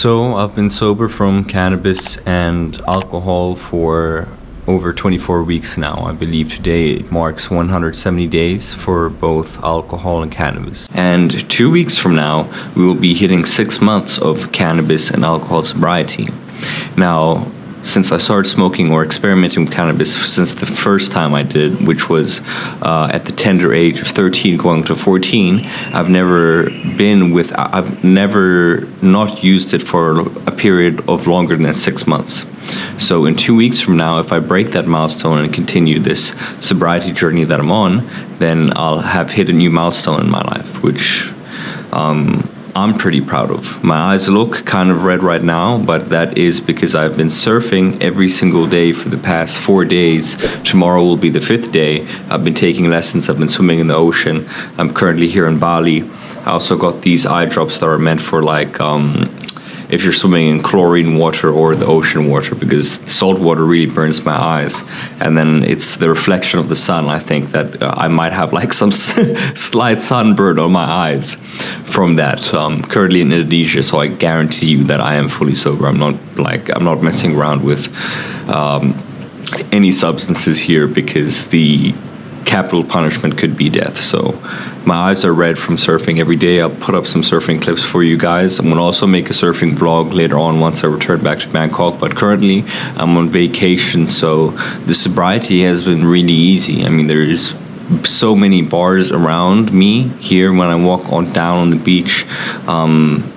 So I've been sober from cannabis and alcohol for over 24 weeks now. I believe today marks 170 days for both alcohol and cannabis. And 2 weeks from now, we will be hitting 6 months of cannabis and alcohol sobriety. Now, since I started smoking or experimenting with cannabis since the first time I did, which was at the tender age of 13 going to 14, I've never not used it for a period of longer than 6 months. So in 2 weeks from now, if I break that milestone and continue this sobriety journey that I'm on, then I'll have hit a new milestone in my life, which I'm pretty proud of. My eyes look kind of red right now, but that is because I've been surfing every single day for the past 4 days. Tomorrow will be the 5th day. I've been taking lessons. I've been swimming in the ocean. I'm currently here in Bali. I also got these eye drops that are meant for if you're swimming in chlorine water or the ocean water, because salt water really burns my eyes. And then it's the reflection of the sun. I think that I might have some slight sunburn on my eyes from that. Currently in Indonesia, so I guarantee you that I am fully sober. I'm not messing around with any substances here, because the capital punishment could be death. So my eyes are red from surfing every day. I'll put up some surfing clips for you guys. I'm gonna also make a surfing vlog later on once I return back to Bangkok, but currently I'm on vacation, so the sobriety has been really easy. I mean, there is so many bars around me here when I walk down on the beach.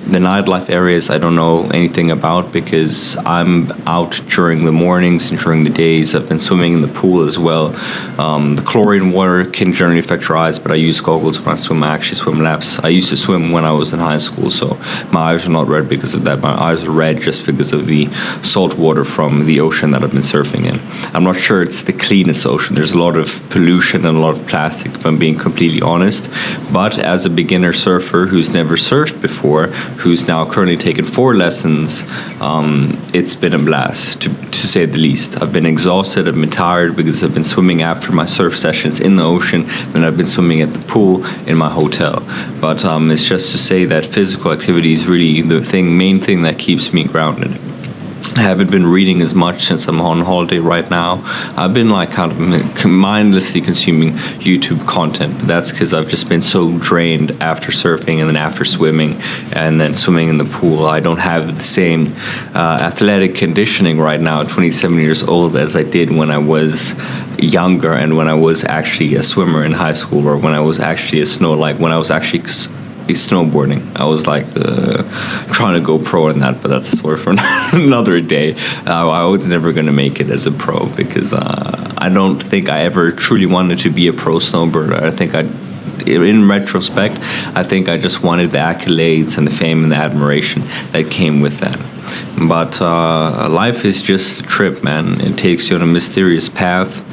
The nightlife areas I don't know anything about, because I'm out during the mornings and during the days. I've been swimming in the pool as well. The chlorine water can generally affect your eyes, but I use goggles when I swim. I actually swim laps. I used to swim when I was in high school, so my eyes are not red because of that. My eyes are red just because of the salt water from the ocean that I've been surfing in. I'm not sure it's the cleanest ocean. There's a lot of pollution and a lot of plastic, if I'm being completely honest. But as a beginner surfer who's never surfed before, who's now currently taken 4 lessons, it's been a blast, to say the least. I've been exhausted, I've been tired because I've been swimming after my surf sessions in the ocean, then I've been swimming at the pool in my hotel. But it's just to say that physical activity is really the main thing that keeps me grounded. I haven't been reading as much since I'm on holiday right now. I've been kind of mindlessly consuming YouTube content, but that's because I've just been so drained after surfing and then after swimming and then swimming in the pool. I don't have the same athletic conditioning right now at 27 years old as I did when I was younger and when I was actually a swimmer in high school, or when I was actually when I was actually snowboarding. I was trying to go pro in that, but that's a story for another day. I was never going to make it as a pro, because I don't think I ever truly wanted to be a pro snowboarder. I think in retrospect, I think I just wanted the accolades and the fame and the admiration that came with that. But life is just a trip, man. It takes you on a mysterious path.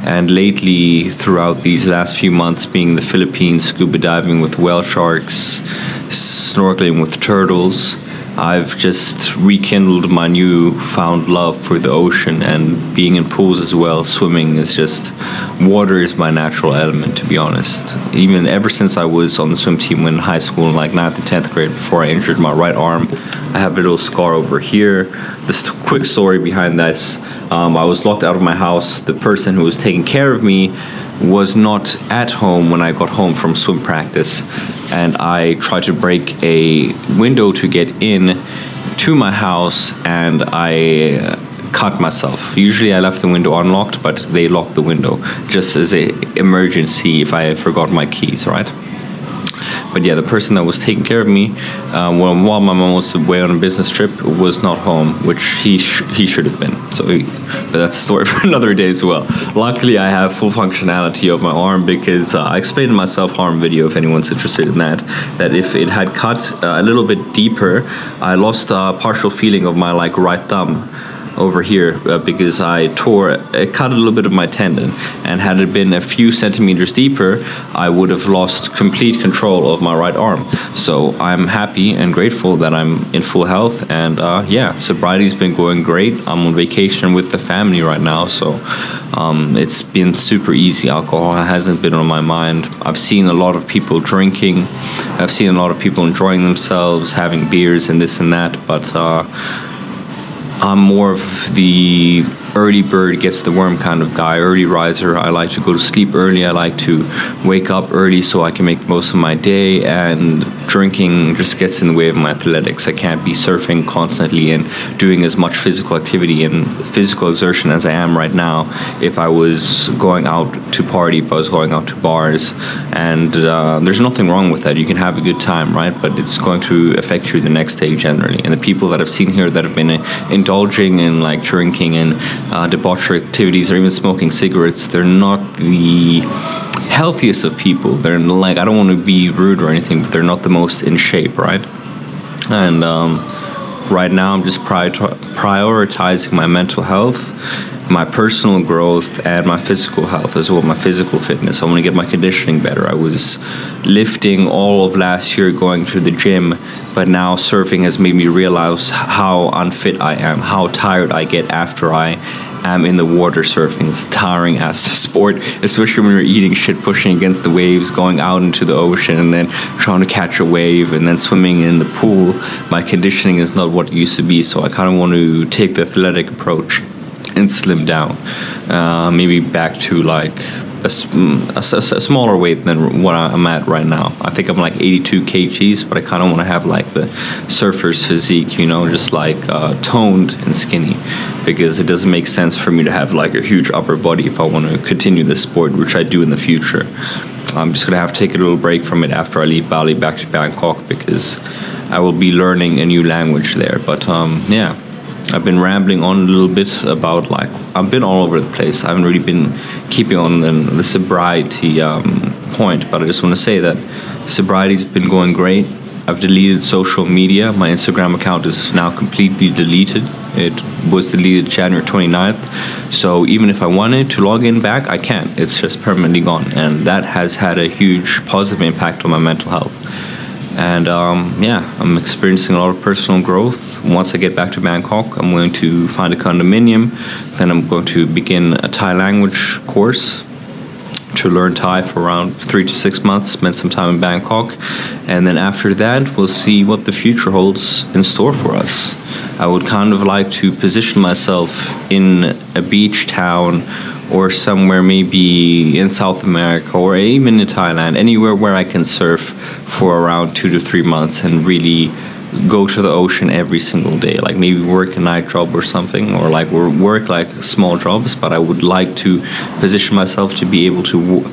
And lately, throughout these last few months, being in the Philippines, scuba diving with whale sharks, snorkeling with turtles, I've just rekindled my newfound love for the ocean, and being in pools as well. Swimming is just, water is my natural element, to be honest. Even ever since I was on the swim team in high school in 9th and 10th grade, before I injured my right arm. I have a little scar over here. This quick story behind this. I was locked out of my house. The person who was taking care of me was not at home when I got home from swim practice, and I tried to break a window to get in to my house, and I cut myself. Usually I left the window unlocked, but they locked the window just as an emergency if I forgot my keys, right? But yeah, the person that was taking care of me while my mom was away on a business trip was not home, which he should have been. But that's a story for another day as well. Luckily, I have full functionality of my arm, because I explained in my self-harm video, if anyone's interested in that if it had cut a little bit deeper, I lost a partial feeling of my right thumb. over here because I cut a little bit of my tendon, and had it been a few centimeters deeper, I would have lost complete control of my right arm. So I'm happy and grateful that I'm in full health, and sobriety's been going great. I'm on vacation with the family right now, so it's been super easy. Alcohol hasn't been on my mind. I've seen a lot of people drinking. I've seen a lot of people enjoying themselves, having beers and this and that, but I'm more of the early bird gets the worm kind of guy, early riser. I like to go to sleep early. I like to wake up early so I can make the most of my day, and drinking just gets in the way of my athletics. I can't be surfing constantly and doing as much physical activity and physical exertion as I am right now if I was going out to party, if I was going out to bars. And there's nothing wrong with that. You can have a good time, right? But it's going to affect you the next day generally. And the people that I've seen here that have been indulging in like drinking and debauchery activities, or even smoking cigarettes, they're not the healthiest of people. They're like, I don't want to be rude or anything, but they're not the most in shape, right? And right now I'm just prioritizing my mental health, my personal growth, and my physical health as well, my physical fitness. I want to get my conditioning better. I was lifting all of last year, going to the gym, but now surfing has made me realize how unfit I am, how tired I get after I am in the water surfing. It's tiring as a sport, especially when you're eating shit, pushing against the waves, going out into the ocean, and then trying to catch a wave, and then swimming in the pool. My conditioning is not what it used to be, so I kind of want to take the athletic approach and slim down, maybe back to like a smaller weight than what I'm at right now. I think I'm like 82 kgs, but I kind of want to have like the surfer's physique, you know, just like toned and skinny, because it doesn't make sense for me to have like a huge upper body if I want to continue this sport, which I do in the future. I'm just gonna have to take a little break from it after I leave Bali back to Bangkok, because I will be learning a new language there. But I've been rambling on a little bit about, like, I've been all over the place. I haven't really been keeping on the sobriety point, but I just want to say that sobriety's been going great. I've deleted social media. My Instagram account is now completely deleted. It was deleted January 29th. So even if I wanted to log in back, I can't. It's just permanently gone. And that has had a huge positive impact on my mental health. And I'm experiencing a lot of personal growth. Once I get back to Bangkok, I'm going to find a condominium. Then I'm going to begin a Thai language course to learn Thai for around 3 to 6 months, spend some time in Bangkok. And then after that, we'll see what the future holds in store for us. I would kind of like to position myself in a beach town, or somewhere maybe in South America, or even in Thailand, anywhere where I can surf for around 2 to 3 months and really go to the ocean every single day. Like maybe work a night job or something, or like work like small jobs, but I would like to position myself to be able to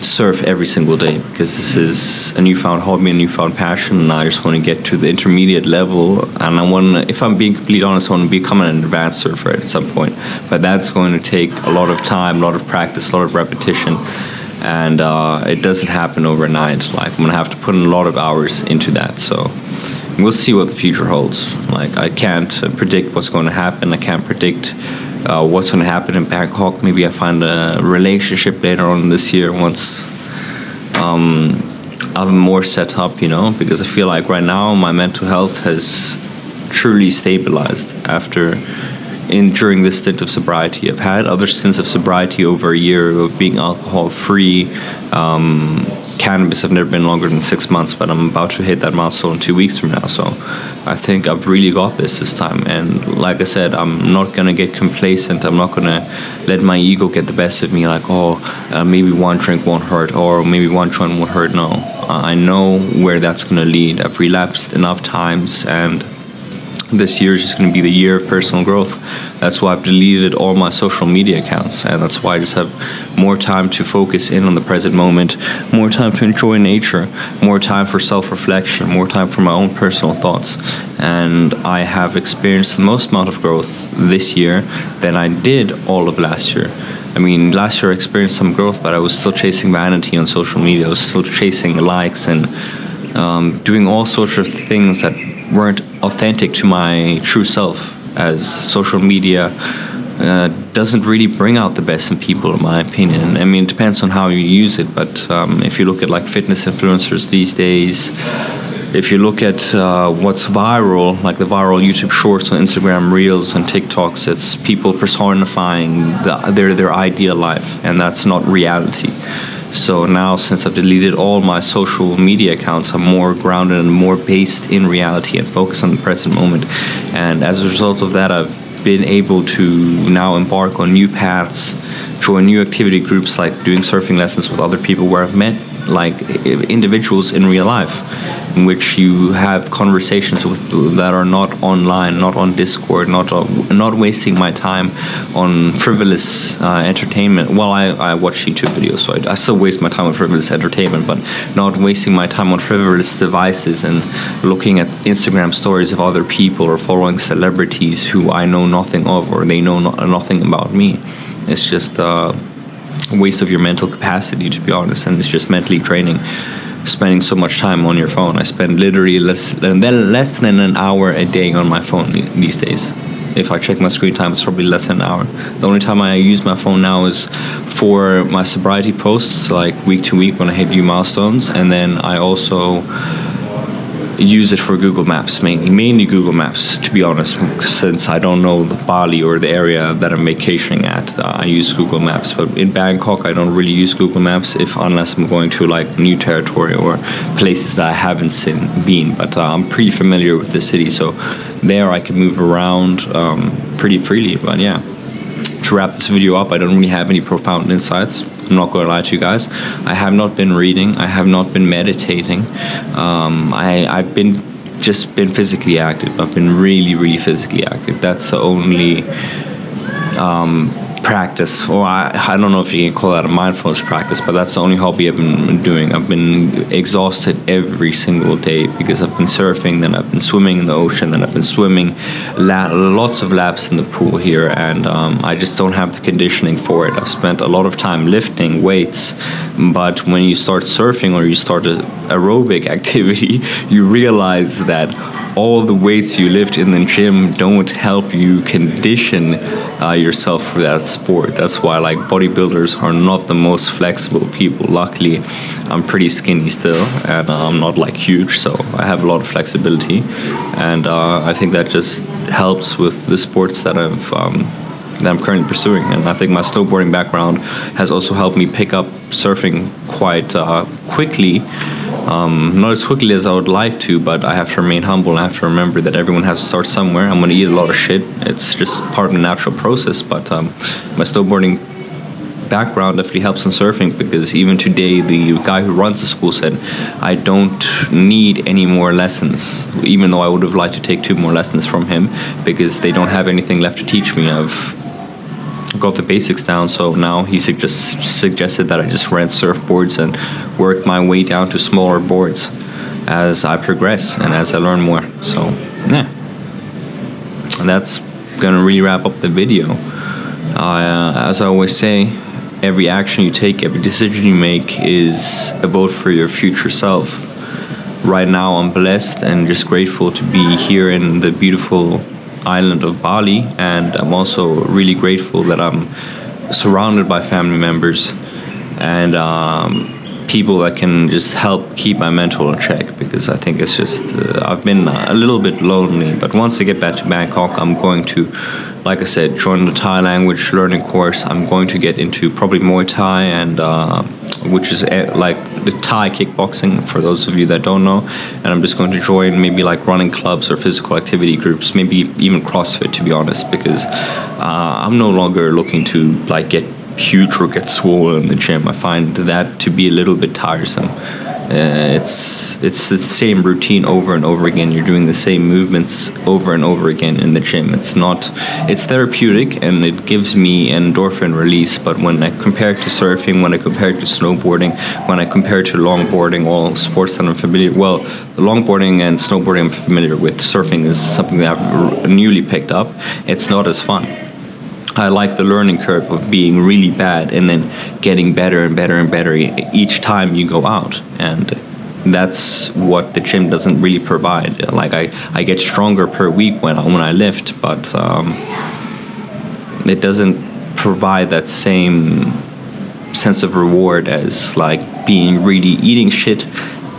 surf every single day, because this is a newfound hobby, a newfound passion, and I just want to get to the intermediate level. And I want to, if I'm being completely honest, I want to become an advanced surfer at some point. But that's going to take a lot of time, a lot of practice, a lot of repetition, and it doesn't happen overnight. Like I'm going to have to put in a lot of hours into that. So we'll see what the future holds. Like I can't predict what's going to happen. I can't predict what's going to happen in Bangkok. Maybe I find a relationship later on this year once I'm more set up, you know, because I feel like right now my mental health has truly stabilized during this stint of sobriety. I've had other stints of sobriety over a year of being alcohol free. Cannabis, I've never been longer than 6 months, but I'm about to hit that milestone 2 weeks from now. So I think I've really got this time. And like I said, I'm not going to get complacent. I'm not going to let my ego get the best of me. Like, maybe one drink won't hurt, or maybe one joint won't hurt. No, I know where that's going to lead. I've relapsed enough times, and this year is just going to be the year of personal growth. That's why I've deleted all my social media accounts, and that's why I just have more time to focus in on the present moment, more time to enjoy nature, more time for self-reflection, more time for my own personal thoughts. And I have experienced the most amount of growth this year than I did all of last year. I mean, last year I experienced some growth, but I was still chasing vanity on social media. I was still chasing likes and doing all sorts of things that weren't authentic to my true self, as social media doesn't really bring out the best in people, in my opinion. I mean, it depends on how you use it, but if you look at like fitness influencers these days, if you look at what's viral, like the viral YouTube shorts on Instagram Reels and TikToks, it's people personifying their ideal life, and that's not reality. So now, since I've deleted all my social media accounts, I'm more grounded and more based in reality and focused on the present moment. And as a result of that, I've been able to now embark on new paths, join new activity groups, like doing surfing lessons with other people where I've met like individuals in real life, in which you have conversations with that are not online, not on Discord, not wasting my time on frivolous entertainment. Well, I watch YouTube videos, so I still waste my time on frivolous entertainment, but not wasting my time on frivolous devices and looking at Instagram stories of other people or following celebrities who I know nothing of, or they know nothing about me. It's just a waste of your mental capacity, to be honest, and it's just mentally draining. Spending so much time on your phone. I spend literally less than an hour a day on my phone these days. If I check my screen time, it's probably less than an hour. The only time I use my phone now is for my sobriety posts, like week to week when I hit new milestones, and then I also use it for Google Maps, mainly Google Maps, to be honest, since I don't know the Bali or the area that I'm vacationing at. I use Google Maps, but in Bangkok I don't really use Google Maps unless I'm going to like new territory or places that I haven't been, but I'm pretty familiar with the city, so there I can move around pretty freely. But yeah, to wrap this video up, I don't really have any profound insights. I'm not going to lie to you guys. I have not been reading. I have not been meditating. I've been physically active. I've been really physically active. That's the only practice, or I don't know if you can call that a mindfulness practice, but that's the only hobby I've been doing. I've been exhausted every single day because I've been surfing, then I've been swimming in the ocean, then I've been swimming lots of laps in the pool here, and I just don't have the conditioning for it. I've spent a lot of time lifting weights, but when you start surfing or you start an aerobic activity, you realize that all the weights you lift in the gym don't help you condition yourself for that sport. That's why like bodybuilders are not the most flexible people. Luckily, I'm pretty skinny still, and I'm not like huge, so I have a lot of flexibility, and I think that just helps with the sports that I'm currently pursuing. And I think my snowboarding background has also helped me pick up surfing quite quickly. Not as quickly as I would like to, but I have to remain humble and I have to remember that everyone has to start somewhere. I'm going to eat a lot of shit. It's just part of the natural process, but my snowboarding background definitely helps in surfing, because even today the guy who runs the school said I don't need any more lessons, even though I would have liked to take 2 more lessons from him, because they don't have anything left to teach me. I've got the basics down, so now he suggested that I just rent surfboards and work my way down to smaller boards as I progress and as I learn more. So yeah, and that's gonna really wrap up the video. As I always say, every action you take, every decision you make is a vote for your future self. Right now I'm blessed and just grateful to be here in the beautiful island of Bali, and I'm also really grateful that I'm surrounded by family members and people that can just help keep my mental in check, because I think it's just I've been a little bit lonely. But once I get back to Bangkok, I'm going to, like I said, join the Thai language learning course. I'm going to get into probably Muay Thai, and which is like the Thai kickboxing, for those of you that don't know. And I'm just going to join maybe like running clubs or physical activity groups, maybe even CrossFit, to be honest, because I'm no longer looking to like get huge or get swollen in the gym. I find that to be a little bit tiresome. It's the same routine over and over again. You're doing the same movements over and over again in the gym. It's therapeutic and it gives me endorphin release, but when I compare it to surfing, when I compare it to snowboarding, when I compare it to longboarding, all sports that I'm familiar with, well, longboarding and snowboarding I'm familiar with, surfing is something that I've newly picked up. It's not as fun. I like the learning curve of being really bad and then getting better and better and better each time you go out. And that's what the gym doesn't really provide. Like I get stronger per week when I lift, but it doesn't provide that same sense of reward as like being really eating shit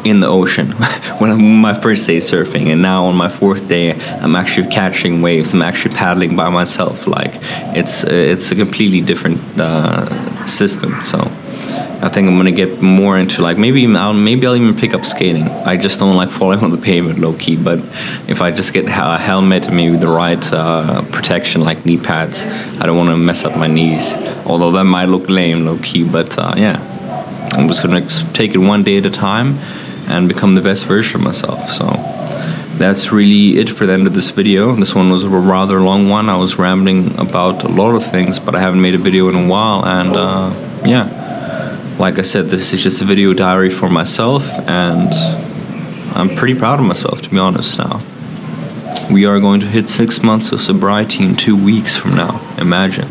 in the ocean when I'm my first day surfing, and now on my fourth day I'm actually catching waves. I'm actually paddling by myself. Like it's a completely different system. So I think I'm gonna get more into like maybe I'll even pick up skating. I just don't like falling on the pavement low key. But if I just get a helmet and maybe the right protection like knee pads, I don't want to mess up my knees. Although that might look lame low key, but yeah, I'm just gonna take it one day at a time and become the best version of myself. So that's really it for the end of this video. This one was a rather long one. I was rambling about a lot of things, but I haven't made a video in a while, and yeah. Like I said, this is just a video diary for myself, and I'm pretty proud of myself, to be honest now. We are going to hit 6 months of sobriety in 2 weeks from now. Imagine.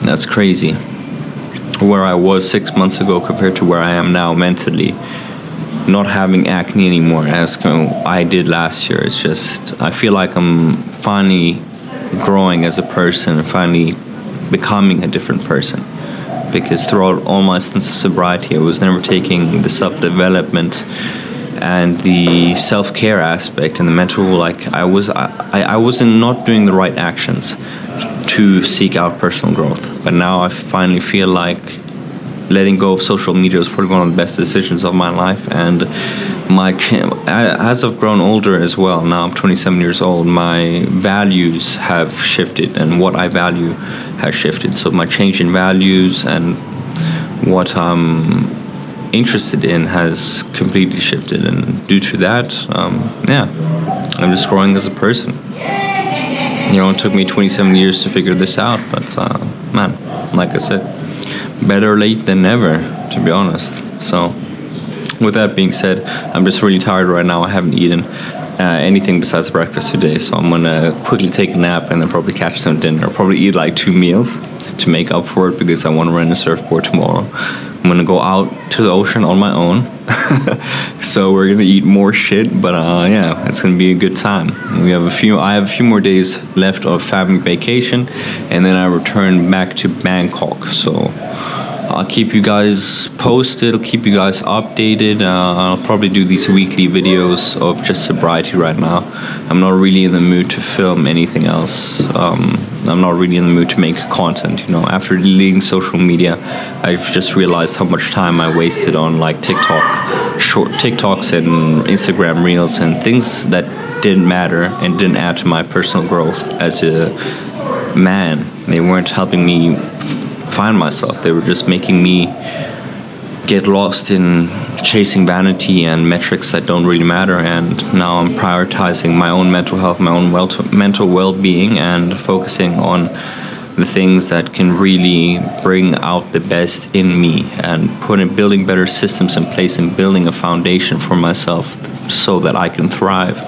That's crazy. Where I was 6 months ago compared to where I am now mentally. Not having acne anymore as I did last year. It's just, I feel like I'm finally growing as a person, finally becoming a different person. Because throughout all my stints of sobriety, I was never taking the self-development and the self-care aspect and the mental, like I wasn't not doing the right actions to seek out personal growth. But now I finally feel like letting go of social media was probably one of the best decisions of my life. And as I've grown older as well, now I'm 27 years old, my values have shifted and what I value has shifted. So my change in values and what I'm interested in has completely shifted. And due to that, yeah, I'm just growing as a person. You know, it took me 27 years to figure this out, but man, like I said, better late than never, to be honest. So with that being said, I'm just really tired right now. I haven't eaten anything besides breakfast today, so I'm gonna quickly take a nap and then probably catch some dinner. I'll probably eat like 2 meals to make up for it because I want to rent a surfboard tomorrow. I'm gonna go out to the ocean on my own. So we're gonna eat more shit, but yeah, it's gonna be a good time. I have a few more days left of family vacation, and then I return back to Bangkok. So I'll keep you guys posted, I'll keep you guys updated. I'll probably do these weekly videos of just sobriety right now. I'm not really in the mood to film anything else. I'm not really in the mood to make content, you know. After deleting social media, I've just realized how much time I wasted on like short TikToks and Instagram Reels and things that didn't matter and didn't add to my personal growth as a man. They weren't helping me find myself. They were just making me get lost in chasing vanity and metrics that don't really matter. And now I'm prioritizing my own mental health, my own mental well-being, and focusing on the things that can really bring out the best in me, and building better systems in place and building a foundation for myself so that I can thrive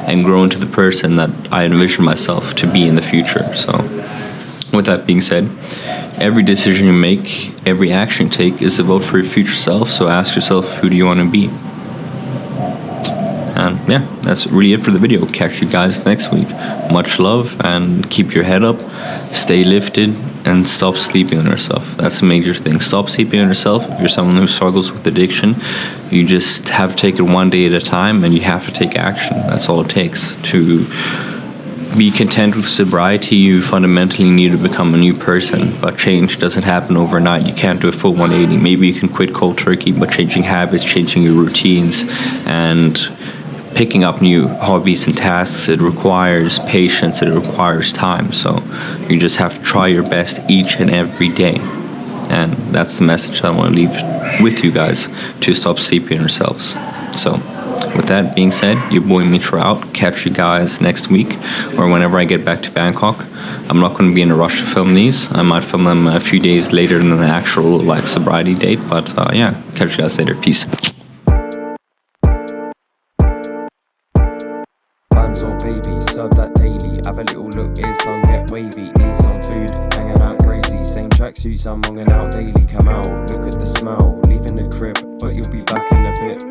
and grow into the person that I envision myself to be in the future. So with that being said, every decision you make, every action you take is a vote for your future self. So ask yourself, who do you want to be? And yeah, that's really it for the video. Catch you guys next week. Much love, and keep your head up, stay lifted, and stop sleeping on yourself. That's a major thing. Stop sleeping on yourself. If you're someone who struggles with addiction, you just have to take it one day at a time, and you have to take action. That's all it takes. To be content with sobriety, you fundamentally need to become a new person, but change doesn't happen overnight. You can't do a full 180. Maybe you can quit cold turkey, but changing habits, changing your routines, and picking up new hobbies and tasks, it requires patience, it requires time. So you just have to try your best each and every day. And that's the message I want to leave with you guys, to stop sleeping on yourselves. So with that being said, your boy Mitra out. Catch you guys next week or whenever I get back to Bangkok. I'm not going to be in a rush to film these. I might film them a few days later than the actual like sobriety date. But yeah, catch you guys later. Peace. Bands or baby, serve that daily. Have a little look, ears tongue get wavy. Need some food, hanging out crazy. Same tracksuits, I'm hanging out daily. Come out, look at the smell. Leaving the crib, but you'll be back in a bit.